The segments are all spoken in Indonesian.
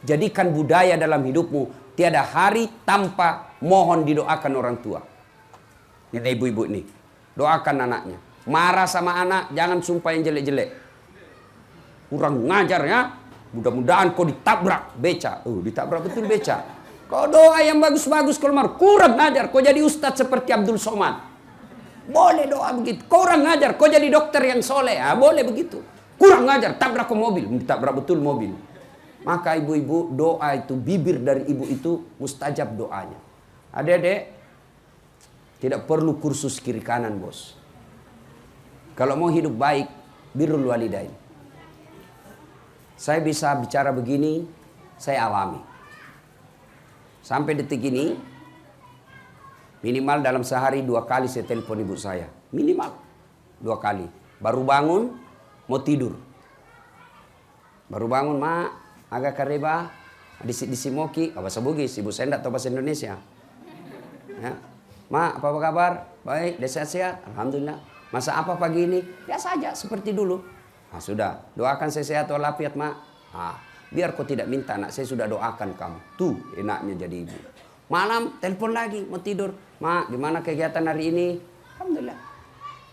Jadikan budaya dalam hidupmu. Tiada hari tanpa mohon didoakan orang tua. Ini ibu-ibu nih. Doakan anaknya. Marah sama anak, jangan sumpah yang jelek-jelek. Kurang ngajar ya. Mudah-mudahan kau ditabrak beca. Ditabrak betul beca. Kau doa yang bagus-bagus kalau marah. Kurang ngajar. Kau jadi ustadz seperti Abdul Somad. Boleh doa begitu. Kau kurang ngajar. Kau jadi dokter yang soleh. Boleh begitu. Kurang ngajar. Tabrak ke mobil. Ditabrak betul mobil. Maka ibu-ibu, doa itu, bibir dari ibu itu mustajab doanya. Adik-adik, tidak perlu kursus kiri kanan, bos. Kalau mau hidup baik, birrul walidain. Saya bisa bicara begini, saya alami. Sampai detik ini, minimal dalam sehari 2 kali saya telepon ibu saya. Minimal 2 kali. Baru bangun, mau tidur. Baru bangun, mak. Agak kareba, di Simoki, bahasa Bugis, ibu saya enggak tahu bahasa Indonesia. Ya. Ma, apa kabar? Baik, sehat-sehat? Alhamdulillah. Masa apa pagi ini? Biasa saja, seperti dulu. Sudah, doakan saya sehat walafiat, mak. Biar kau tidak minta, anak saya sudah doakan kamu. Tuh, enaknya jadi ibu. Malam, telepon lagi, mau tidur. Mak, gimana kegiatan hari ini? Alhamdulillah.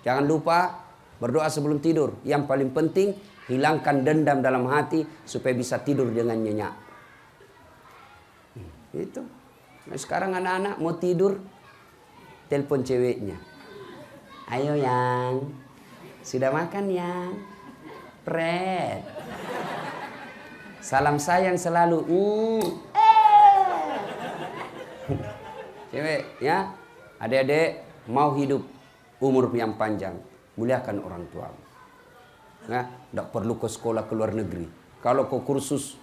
Jangan lupa berdoa sebelum tidur. Yang paling penting, hilangkan dendam dalam hati supaya bisa tidur dengan nyenyak. Itu. Nah, sekarang anak-anak mau tidur, telepon ceweknya. Ayo yang, sudah makan yang, Fred. Salam sayang selalu. Cewek, ya, adik-adik mau hidup umur yang panjang, muliakan orang tua. Nah, tidak perlu ke sekolah ke luar negeri. Kalau kau kursus,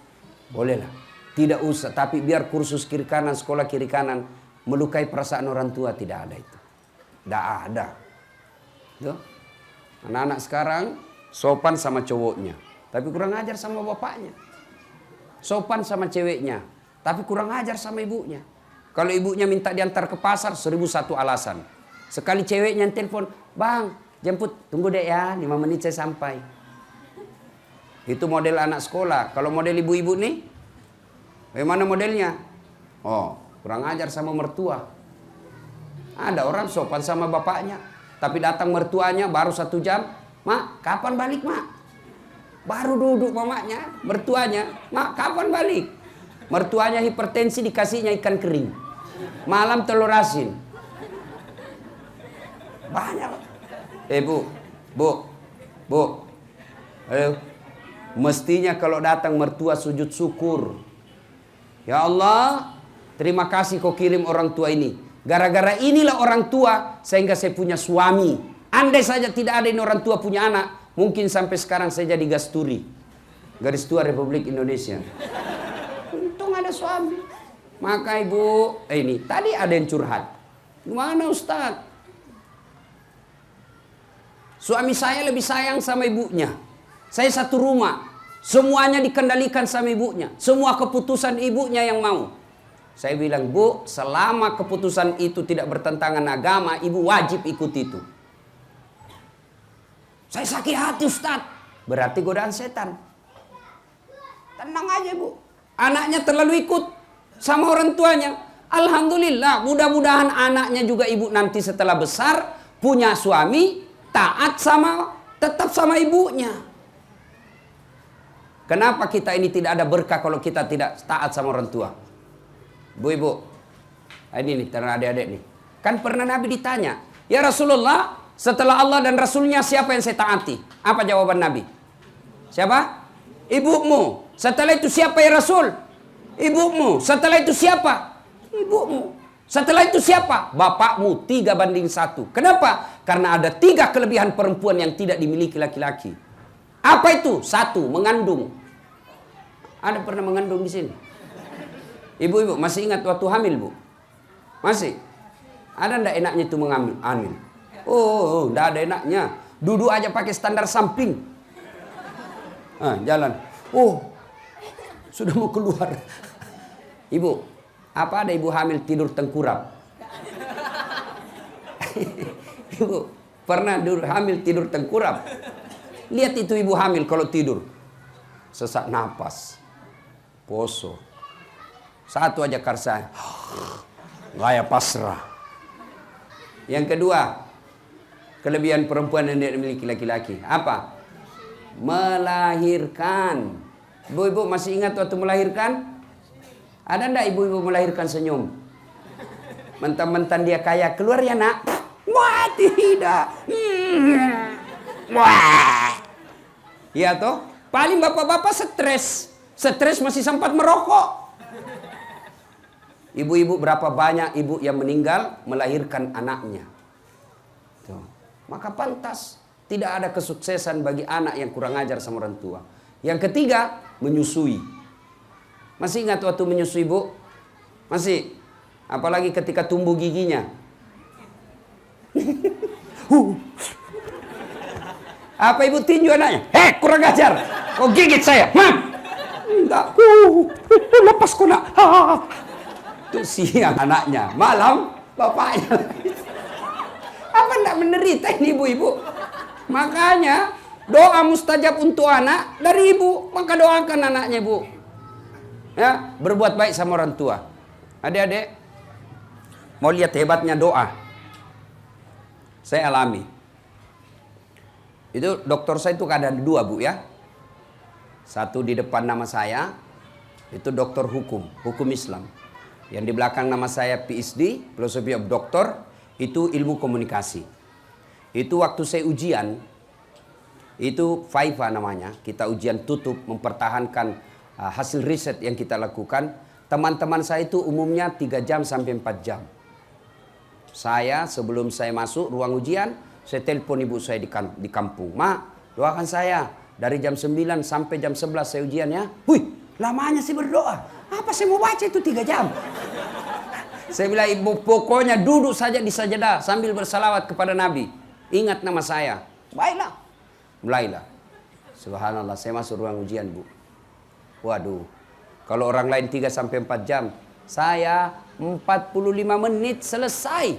bolehlah. Tidak usah, tapi biar kursus kiri kanan, sekolah kiri kanan, melukai perasaan orang tua, tidak ada itu. Tidak ada. Tuh. Anak-anak sekarang sopan sama cowoknya, tapi kurang ajar sama bapaknya. Sopan sama ceweknya, tapi kurang ajar sama ibunya. Kalau ibunya minta diantar ke pasar, 1001 alasan. Sekali ceweknya yang telepon, bang, jemput, tunggu deh ya, 5 menit saya sampai. Itu model anak sekolah. Kalau model ibu-ibu nih, bagaimana modelnya? Kurang ajar sama mertua. Ada orang sopan sama bapaknya, tapi datang mertuanya baru 1 jam. Mak, kapan balik, mak? Baru duduk mamanya, mertuanya. Mak, kapan balik? Mertuanya hipertensi, dikasihnya ikan kering. Malam telur asin. Banyak. Bu. Ayo. Mestinya kalau datang mertua sujud syukur. Ya Allah, terima kasih kau kirim orang tua ini. Gara-gara inilah orang tua sehingga saya punya suami. Andai saja tidak ada ini orang tua punya anak, mungkin sampai sekarang saya jadi gasturi. Garis Tua Republik Indonesia. Untung ada suami. Maka ibu, ini tadi ada yang curhat. Gimana Ustaz? Suami saya lebih sayang sama ibunya. Saya satu rumah. Semuanya dikendalikan sama ibunya. Semua keputusan ibunya yang mau. Saya bilang, Bu, selama keputusan itu tidak bertentangan agama, ibu wajib ikut itu. Saya sakit hati Ustaz. Berarti godaan setan. Tenang aja Bu. Anaknya terlalu ikut sama orang tuanya. Alhamdulillah, mudah-mudahan anaknya juga ibu nanti setelah besar punya suami taat tetap sama ibunya. Kenapa kita ini tidak ada berkah kalau kita tidak taat sama orang tua? Bu ibu, ini nih karena adik-adik nih. Kan pernah Nabi ditanya, ya Rasulullah, setelah Allah dan Rasulnya siapa yang saya taati? Apa jawaban Nabi? Siapa? Ibumu. Setelah itu siapa ya Rasul? Ibumu. Setelah itu siapa? Ibumu. Setelah itu siapa? Bapakmu. 3:1. Kenapa? Karena ada 3 kelebihan perempuan yang tidak dimiliki laki-laki. Apa itu? 1, mengandung. Ada pernah mengandung di sini? Ibu-ibu masih ingat waktu hamil, Bu? Masih? Ada ndak enaknya itu hamil? Ndak ada enaknya. Duduk aja pakai standar samping. Jalan. Sudah mau keluar. Ibu, apa ada ibu hamil tidur tengkurap? Ibu, pernah hamil tidur tengkurap? Lihat itu ibu hamil kalau tidur. Sesak napas. Poso. Satu aja karsa. Gaya pasrah. Yang kedua, kelebihan perempuan yang dimiliki laki-laki. Apa? Melahirkan. Ibu-ibu masih ingat waktu melahirkan? Ada enggak ibu-ibu melahirkan senyum? Mentang-mentang dia kaya, keluar ya nak? Wah, tidak. Wah. Ya toh? Paling bapak-bapak stres. Stres masih sempat merokok. Ibu-ibu berapa banyak ibu yang meninggal melahirkan anaknya. Tuh. Maka pantas tidak ada kesuksesan bagi anak yang kurang ajar sama orang tua. Yang ketiga, menyusui. Masih ingat waktu menyusui, Bu? Masih? Apalagi ketika tumbuh giginya. Apa ibu tinju anaknya? Kurang ajar. Kau gigit saya. Enggak. Lepas kau nak. Itu siang anaknya. Malam bapaknya. Apa enggak menderita ini ibu-ibu? Makanya doa mustajab untuk anak dari ibu. Maka doakan anaknya, Bu. Ya, berbuat baik sama orang tua. Adik-adik, mau lihat hebatnya doa? Saya alami. Itu dokter saya itu ada dua, Bu, ya. Satu di depan nama saya, itu dokter hukum Islam. Yang di belakang nama saya PhD, Philosophy of Doctor, itu ilmu komunikasi. Itu waktu saya ujian, itu FIVA namanya, kita ujian tutup mempertahankan hasil riset yang kita lakukan. Teman-teman saya itu umumnya 3 jam sampai 4 jam. Saya sebelum saya masuk ruang ujian, saya telepon ibu saya di kampung. Ma, doakan saya. Dari jam 9 sampai jam 11 saya ujian ya. Wih, lamanya sih berdoa. Apa saya mau baca itu 3 jam? Saya bilang, ibu pokoknya duduk saja di sajadah sambil bersalawat kepada Nabi. Ingat nama saya. Baiklah. Mulailah. Subhanallah, saya masuk ruang ujian, Bu. Waduh. Kalau orang lain 3 sampai 4 jam, saya 45 menit selesai.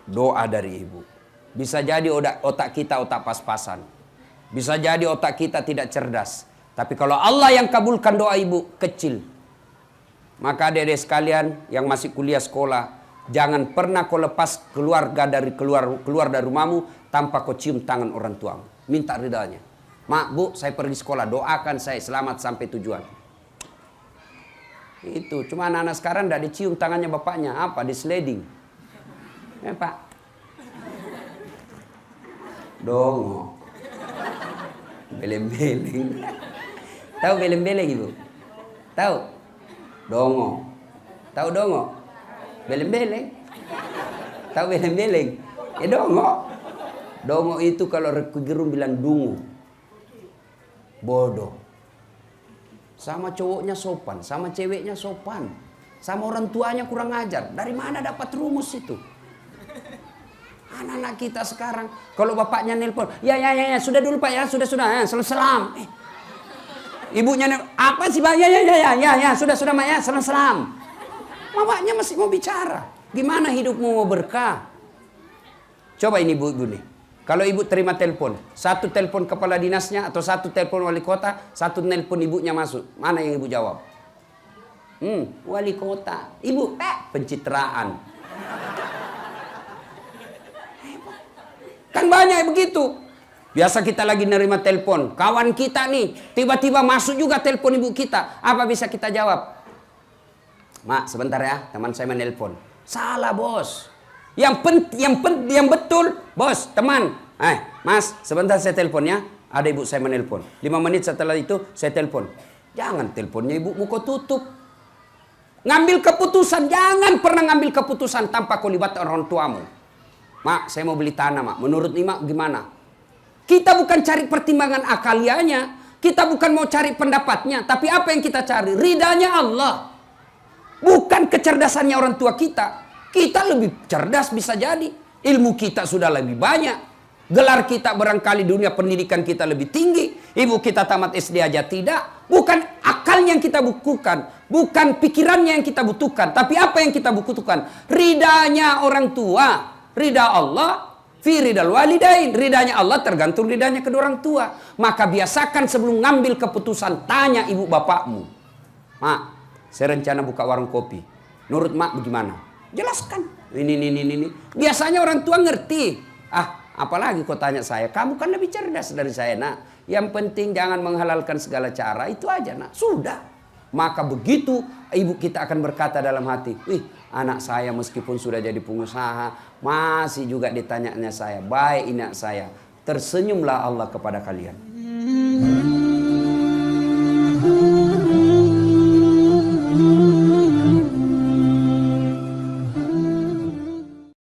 Doa dari ibu. Bisa jadi otak kita otak pas-pasan. Bisa jadi otak kita tidak cerdas. Tapi kalau Allah yang kabulkan doa ibu, kecil. Maka adik-adik sekalian yang masih kuliah sekolah, jangan pernah kau lepas keluar dari rumahmu tanpa kau cium tangan orang tuamu. Minta ridanya. Mak, Bu, saya pergi sekolah, doakan saya selamat sampai tujuan. Itu, cuma anak-anak sekarang tidak dicium tangannya bapaknya. Apa? Di sliding. Pak. Dongo. Beleng-beleng. Tahu beleng-beleng ibu? Tahu? Dongo. Tahu dongo? Beleng-beleng. Tahu beleng-beleng? Ya dongo. Dongo itu kalau Rocky Gerung bilang dungu. Bodoh. Sama cowoknya sopan, sama ceweknya sopan. Sama orang tuanya kurang ajar. Dari mana dapat rumus itu? Anak-anak kita sekarang, kalau bapaknya nelpon, ya, sudah dulu Pak ya, sudah, ya, salam. Ibunya apa sih Pak? Ya, sudah Mak ya, salam. Bapaknya masih mau bicara. Gimana hidupmu mau berkah? Coba ini ibu-ibu nih. Kalau ibu terima telepon, satu telepon kepala dinasnya atau satu telepon wali kota, satu telepon ibunya masuk. Mana yang ibu jawab? Wali kota. Ibu, pencitraan. Kan banyak begitu. Biasa kita lagi nerima telepon, kawan kita nih, tiba-tiba masuk juga telepon ibu kita. Apa bisa kita jawab? Mak, sebentar ya, teman saya menelpon. Salah, bos. Yang betul, bos, teman. Mas, sebentar saya telepon ya. Ada ibu saya menelpon. 5 menit setelah itu saya telepon. Jangan teleponnya ibu kau tutup. Ngambil keputusan, jangan pernah ngambil keputusan tanpa kau libat orang tuamu. Mak, saya mau beli tanah, Mak. Menurut Mak gimana? Kita bukan cari pertimbangan akalianya. Kita bukan mau cari pendapatnya. Tapi apa yang kita cari? Ridanya Allah. Bukan kecerdasannya orang tua kita. Kita lebih cerdas bisa jadi. Ilmu kita sudah lebih banyak. Gelar kita barangkali dunia pendidikan kita lebih tinggi. Ibu kita tamat SD aja tidak. Bukan akalnya yang kita butuhkan. Bukan pikirannya yang kita butuhkan. Tapi apa yang kita butuhkan? Ridanya orang tua. Ridha Allah. Fi ridal walidain, ridanya Allah tergantung ridanya kedua orang tua. Maka biasakan sebelum ngambil keputusan tanya ibu bapakmu. Mak, saya rencana buka warung kopi. Menurut mak bagaimana? Jelaskan. Ini. Biasanya orang tua ngerti. Apalagi kau tanya saya, kamu kan lebih cerdas dari saya, nak. Yang penting jangan menghalalkan segala cara, itu aja, nak. Sudah. Maka begitu ibu kita akan berkata dalam hati, wih, anak saya meskipun sudah jadi pengusaha, masih juga ditanyanya saya, baik anak saya. Tersenyumlah Allah kepada kalian.